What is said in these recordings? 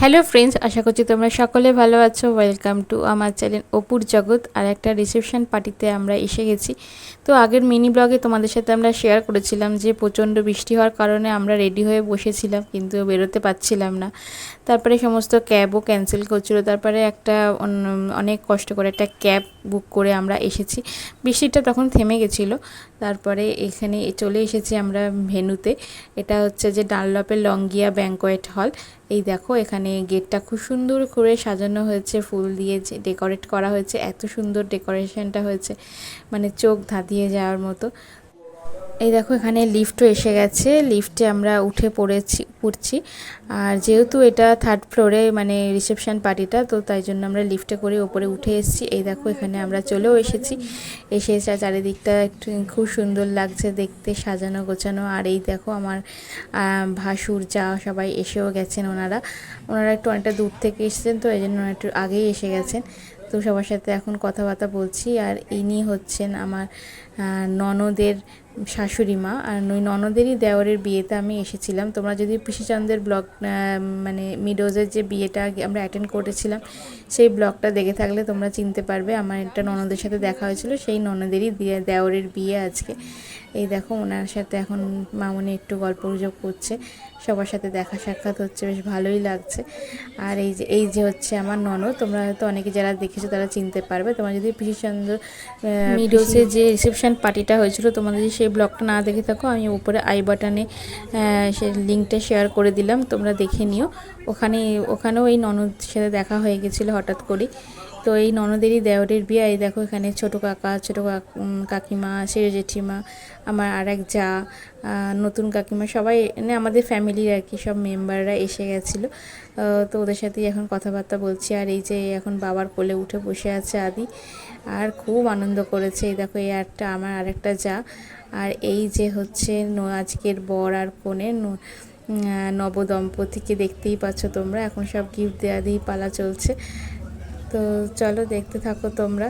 Hello friends, আশা করছি তোমরা সকলে ভালো আছো। ওয়েলকাম টু আমার চ্যানেল অপুর জগৎ। আর একটা রিসেপশন পার্টিতে আমরা এসে গেছি। তো আগের মিনি ব্লগে তোমাদের সাথে আমরা শেয়ার করেছিলাম যে প্রচণ্ড বৃষ্টি হওয়ার কারণে আমরা রেডি হয়ে বসেছিলাম, কিন্তু বেরোতে পারছিলাম না। তারপরে সমস্ত ক্যাবও ক্যান্সেল করছিল। তারপরে অনেক কষ্ট করে একটা ক্যাব বুক করে আমরা এসেছি। বৃষ্টিটা তখন থেমে গেছিলো। তারপরে এখানে চলে এসেছি আমরা ভেন্যুতে। এটা হচ্ছে যে ডানলপের লংগিয়া ব্যাংকোয়েট হল। এই দেখো, এখানে গেটটা খুব সুন্দর করে সাজানো হয়েছে, ফুল দিয়ে ডেকোরেট করা হয়েছে। এত সুন্দর ডেকোরেশনটা হয়েছে, মানে চোখ ধাঁধিয়ে যাওয়ার মতো। এই দেখো, এখানে লিফটও এসে গেছে। লিফটে আমরা উঠে পড়ছি। আর যেহেতু এটা থার্ড ফ্লোরে মানে রিসেপশন পার্টিটা, তো তাই জন্য আমরা লিফটে করে ওপরে উঠে এসেছি। এই দেখো, এখানে আমরা চলেও এসেছি। এসে চারিদিকটা একটু খুব সুন্দর লাগছে দেখতে, সাজানো গোছানো। আর এই দেখো, আমার ভাসুর যা সবাই এসেও গেছেন। ওনারা একটু অনেকটা দূর থেকে এসেছেন, তো এই জন্য ওনারা একটু আগেই এসে গেছেন। তো সবার সাথে এখন কথাবার্তা বলছি। আর ইনি হচ্ছেন আমার ননদের শাশুড়ি মা। আর ওই ননদেরই দেওরের বিয়েতে আমি এসেছিলাম। তোমরা যদি পিসিচন্দ্রের ব্লগ মানে মিডোজের যে বিয়েটা আমরা অ্যাটেন্ড করেছিলাম, সেই ব্লগটা দেখে থাকলে তোমরা চিনতে পারবে। আমার একটা ননদের সাথে দেখা হয়েছিল, সেই ননদেরই দেওরের বিয়ে আজকে। এই দেখো, ওনার সাথে এখন মামনি একটু গল্প গুজব করছে, সবার সাথে দেখা সাক্ষাৎ হচ্ছে, বেশ ভালোই লাগছে। আর এই যে হচ্ছে আমার ননদ। তোমরা হয়তো অনেকে যারা দেখেছো তারা চিনতে পারবে। তোমরা যদি পিসিচন্দ্র মিডোসে যে রিসেপশন পার্টিটা হয়েছিল, তোমরা যদি সেই ব্লগটা না দেখে থাকো, আমি উপরে আই বাটনে সেই লিঙ্কটা শেয়ার করে দিলাম, তোমরা দেখে নিও। ওখানেও এই ননদ সাথে দেখা হয়ে গেছিলো হঠাৎ করে। তো এই ননদেরই দেওরের বিয়ে। এই দেখো, এখানে ছোটো কাকা, কাকিমা, সেরে জেঠিমা, আমার আর এক যা, নতুন কাকিমা, সবাই মানে আমাদের ফ্যামিলির আর কি সব মেম্বাররা এসে গেছিলো। তো ওদের সাথেই এখন কথাবার্তা বলছি। আর এই যে এখন বাবার কোলে উঠে বসে আছে আদি, আর খুব আনন্দ করেছে। এই দেখো, এই আমার আরেকটা যা। আর এই যে হচ্ছে আজকের বর আর কনে নবদম্পতিকে দেখতেই পাচ্ছ তোমরা। এখন সব গিফট দেওয়া দিয়ে পালা চলছে। তো চলো, দেখতে থাকো তোমরা।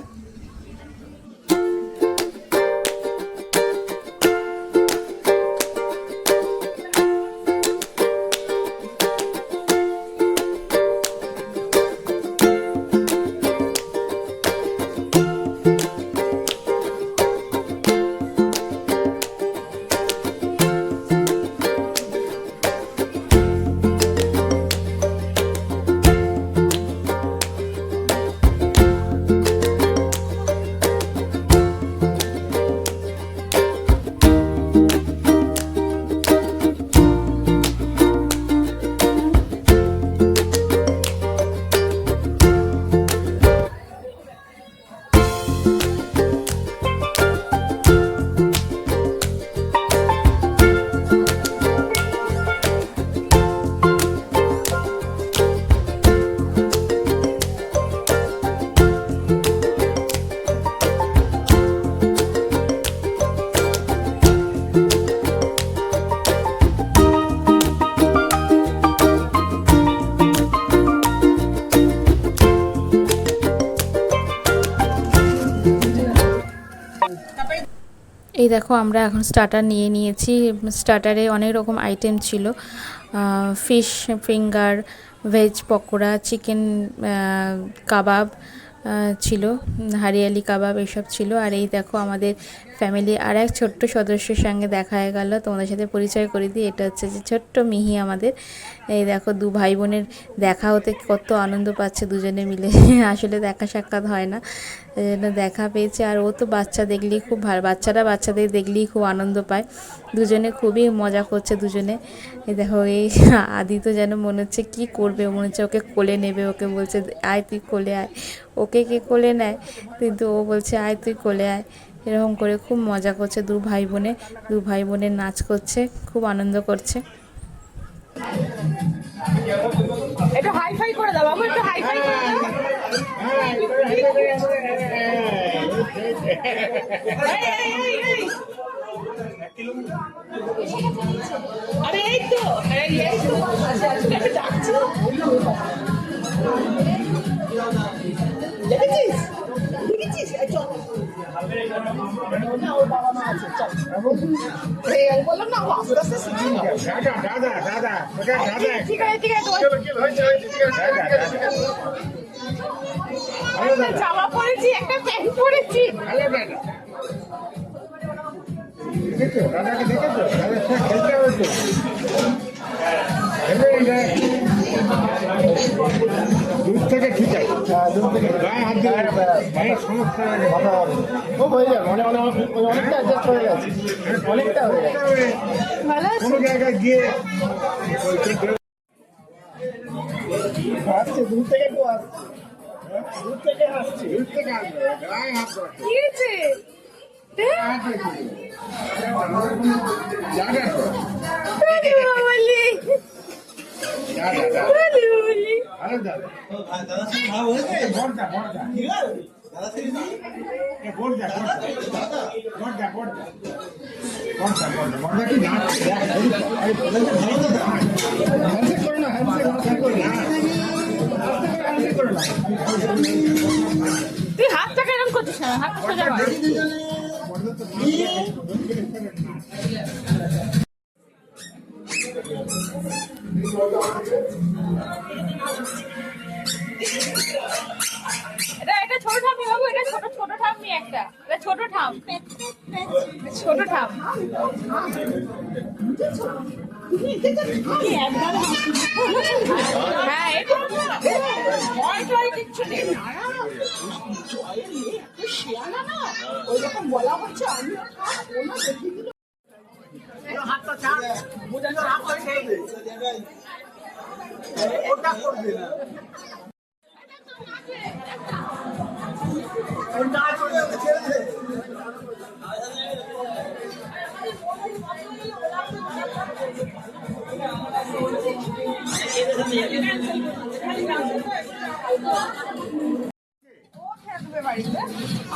এই দেখো, আমরা এখন স্টার্টার নিয়ে নিয়েছি। স্টার্টারে অনেক রকম আইটেম ছিল। Fish finger, veg pakora, chicken kebab ছিল, হারিয়ালি কাবাব, এসব ছিল। আর এই দেখো, আমাদের ফ্যামিলি আর এক ছোট্ট সদস্যের সঙ্গে দেখা হয়ে গেল। তোমাদের সাথে পরিচয় করে দিই, এটা হচ্ছে যে ছোট্ট মিহি আমাদের। এই দেখো, দু ভাই বোনের দেখা হতে কত আনন্দ পাচ্ছে দুজনে মিলে। আসলে দেখা সাক্ষাৎ হয় না, এই জন্য দেখা পেয়েছে। আর ও তো বাচ্চা দেখলেই খুব ভালো, বাচ্চাদের দেখলেই খুব আনন্দ পায়। দুজনে খুবই মজা করছে দুজনে। এই দেখো, এই আদি তো যেন মনে হচ্ছে কী করবে, মনে হচ্ছে ওকে কোলে নেবে। ওকে বলছে আয় তুই কোলে আয়, ওকে কে কোলে নেয়, কিন্তু ও বলছে আয় তুই কোলে আয়। এরকম করে খুব মজা করছে দু ভাই বোনের নাচ করছে, খুব আনন্দ করছে। একটু হাই ফাই করে দাও বাবু, একটু হাই ফাই করে দাও। আরে এই তো ডাকছি, দেখেছিস চল না, ওর বাবা মা আছে, চল বললাম না, ও আস্তে আস্তে শিখি না। ঠিক আছে একটা জামা পরেছি একটা প্যান্ট পরেছি দূর থেকে ঠিক আছে, দূর থেকে গায়ে হাত দিয়ে সমস্যা কথা হবে ও হয়ে যাবে, অনেকটা অ্যাডজাস্ট হয়ে গেছে, অনেকটা হয়ে গেছে। ভালো আছে কোনো জায়গায় গিয়ে আসছে, দূর থেকে একটু আসছে, দূর থেকে আসছে, দূর থেকে আসবে, গায়ে হাত রাখো। কি হয়েছে জায়গা তো বলি দাদা বলি আরে দাদা বড়দা ঠিক আছে বড়দা কি না হ্যান্ডশেক করো না, হ্যান্ডশেক করো না, হ্যান্ডশেক করো না। তুই হাতটাকে এরকম করছিস না হাত সোজা কর এটা ছোট ঠাম্মি বাবু এটা ছোট ঠাম্মি একটা এটা ছোট ঠাম হ্যাঁ এটা ভয় টয় কিচ্ছু নেই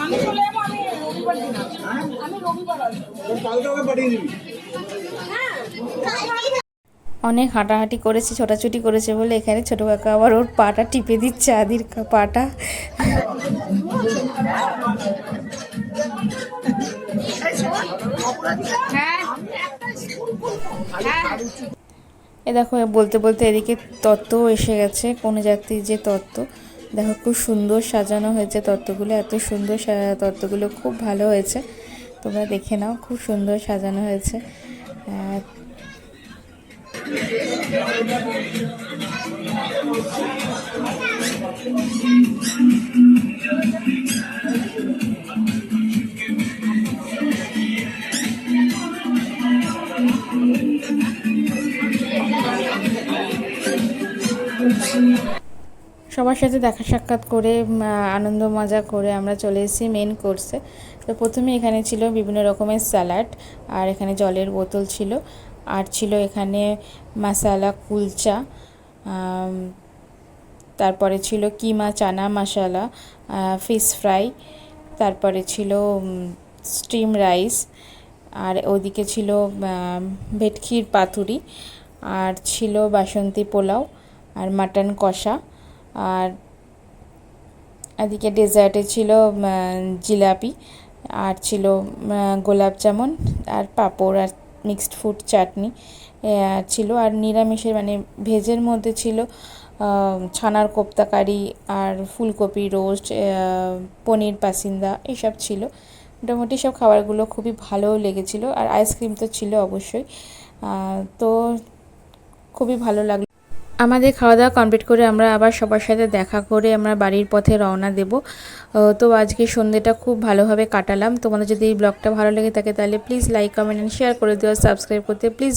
আমি চলে যাবো আমি রবিবার দিন আসবো। আমি রবিবার আসবো কালকে ওকে পাঠিয়ে দিবি। অনেক হাঁটাহাঁটি করেছে, ছোটাছুটি করেছে বলে এখানে ছোটো কাকা আবার ওর পাটা টিপে দিচ্ছে, আদির পাটা। এ দেখো বলতে বলতে এদিকে তত্ত্বও এসে গেছে, কোনো জাতির যে তত্ত্ব দেখো খুব সুন্দর সাজানো হয়েছে তত্ত্বগুলো, এত সুন্দর তত্ত্বগুলো খুব ভালো হয়েছে, তোমরা দেখে নাও, খুব সুন্দর সাজানো হয়েছে। সবার সাথে দেখা সাক্ষাৎ করে আনন্দ মজা করে আমরা চলে এসেছি মেন কোর্সে। তো প্রথমে এখানে ছিল বিভিন্ন রকমের স্যালাড, আর এখানে জলের বোতল ছিল, আর ছিল এখানে মশালা কুলচা, তারপরে ছিল কিমা চানা মশালা, ফিশ ফ্রাই, তারপরে ছিল স্টিম রাইস, আর ওদিকে ছিল ভেটকির পাতুরি, আর ছিল বাসন্তী পোলাও, আর মাটন কষা, আর এদিকে ডেজার্টে ছিল জিলাপি, আর ছিল গোলাপ জামুন, আর পাঁপড়, আর মিক্সড ফ্রুট চাটনি ছিল, আর নিরামিষের মানে ভেজের মধ্যে ছিল ছানার কোপ্তা কারি, আর ফুলকপি রোস্ট, পনির পাসিন্দা, এইসব ছিল। মোটামুটি সব খাবারগুলো খুবই ভালো লেগেছিলো, আর আইসক্রিম তো ছিল অবশ্যই, তো খুবই ভালো লাগলো। আমাদের খাওয়া দাওয়া কমপ্লিট করে আমরা আবার সবার সাথে দেখা করে আমরা বাড়ির পথে রওনা দেব। তো আজকে সন্ধ্যেটা খুব ভালোভাবে কাটালাম। তোমাদের যদি এই ব্লগটা ভালো লেগে থাকে তাহলে please like comment and share করে দিও, সাবস্ক্রাইব করতে প্লিজ